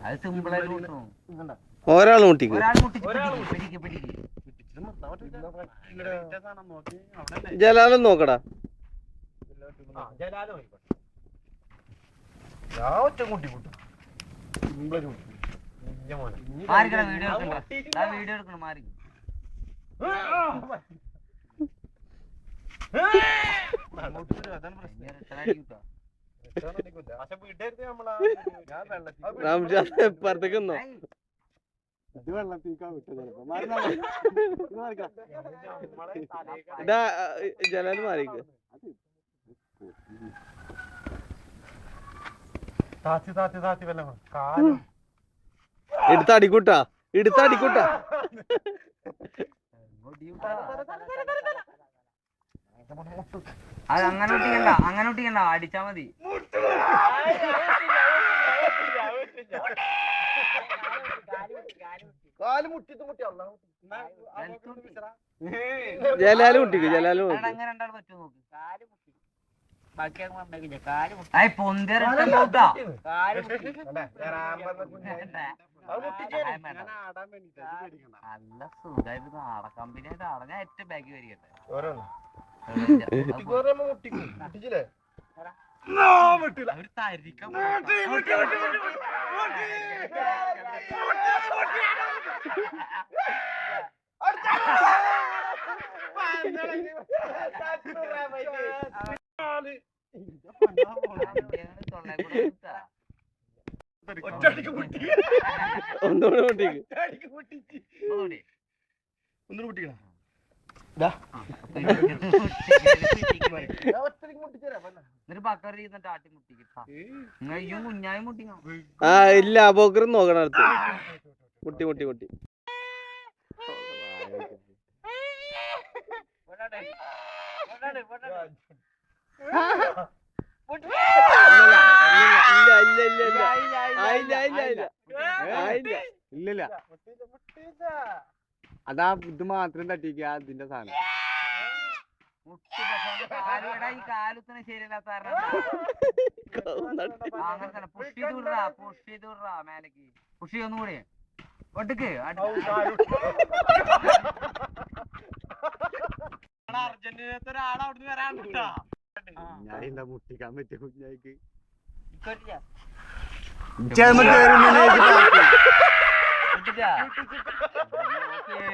അത് സിമ്പിളായിട്ട് ഒരാൾ മുട്ടിക്ക് ജലാലും നോക്കടാ. വീഡിയോ എടുക്കണം മാറി എപ്പുറത്തേക്ക് വന്നോ? ജലാല് മാറിക്ക്. എടുത്തടിക്കൂട്ടാ എടുത്തടിക്കൂട്ടാ. അത് അങ്ങനെ ഒട്ടിക്കണ്ട അടിച്ചാ മതി. ജലാല് മുട്ടിക്ക് ജലാല് അങ്ങനെ രണ്ടാൾ പറ്റുമോ നോക്ക്. പൊന്തിരട്ടാ നല്ല സുഖമായിട്ട് നാട കമ്പനിയായിട്ട് അടഞ്ഞാ ഏറ്റവും ബാക്കി വരികട്ടെ. ഒന്നുകൂടെ മുട്ടിക്ക്. ആ ഇല്ല പോക്കറും നോക്കണം അടുത്ത്. മുട്ടി മുട്ടി മുട്ടി. ഇല്ലില്ല അതാ ഇത് മാത്രം തട്ടിക്കുക അതിന്റെ സാധനം. ഈ കാലത്തിന് ശരിയല്ലാത്ത അങ്ങനെ പുഷ് ചെയ്ത് വിടറാ മേലേക്ക്. പുഷ് ചെയ്യൊന്നും കൂടി ഒട്ടുക്ക് അർജന്റീനത്തെ ഒരാളെ അവിടുന്ന് വരാൻ ഞാൻ എന്താ മുട്ടിക്കാൻ പറ്റിയ കുഞ്ഞായിക്ക് ഇട്ടിട്ടാ